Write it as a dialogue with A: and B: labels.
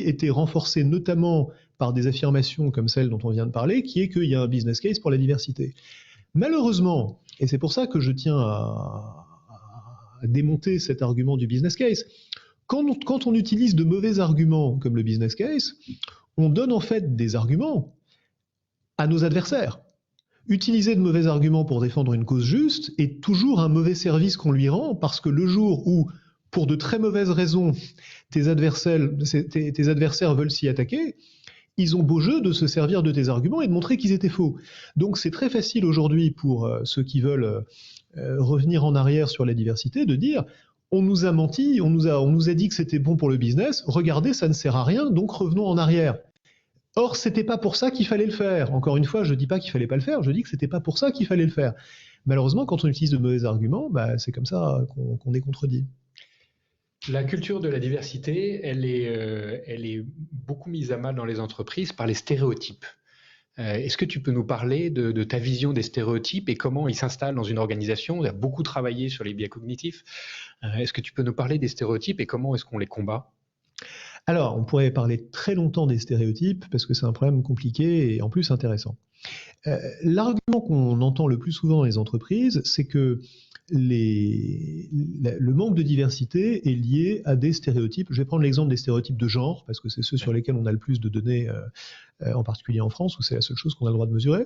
A: été renforcée notamment par des affirmations comme celle dont on vient de parler, qui est qu'il y a un business case pour la diversité. Malheureusement, et c'est pour ça que je tiens à démonter cet argument du business case, quand on utilise de mauvais arguments comme le business case, on donne en fait des arguments à nos adversaires. Utiliser de mauvais arguments pour défendre une cause juste est toujours un mauvais service qu'on lui rend, parce que le jour où, pour de très mauvaises raisons, tes adversaires veulent s'y attaquer, ils ont beau jeu de se servir de tes arguments et de montrer qu'ils étaient faux. Donc c'est très facile aujourd'hui pour ceux qui veulent revenir en arrière sur la diversité de dire on nous a menti, on nous a dit que c'était bon pour le business, regardez, ça ne sert à rien, donc revenons en arrière. Or, c'était pas pour ça qu'il fallait le faire. Encore une fois, je dis pas qu'il fallait pas le faire, je dis que c'était pas pour ça qu'il fallait le faire. Malheureusement, quand on utilise de mauvais arguments, c'est comme ça qu'on est contredit.
B: La culture de la diversité, elle est beaucoup mise à mal dans les entreprises par les stéréotypes. Est-ce que tu peux nous parler de ta vision des stéréotypes et comment ils s'installent dans une organisation? On a beaucoup travaillé sur les biais cognitifs. Est-ce que tu peux nous parler des stéréotypes et comment est-ce qu'on les combat?
A: Alors, on pourrait parler très longtemps des stéréotypes parce que c'est un problème compliqué et en plus intéressant. L'argument qu'on entend le plus souvent dans les entreprises, c'est que le manque de diversité est lié à des stéréotypes. Je vais prendre l'exemple des stéréotypes de genre, parce que c'est ceux sur lesquels on a le plus de données, en particulier en France, où c'est la seule chose qu'on a le droit de mesurer.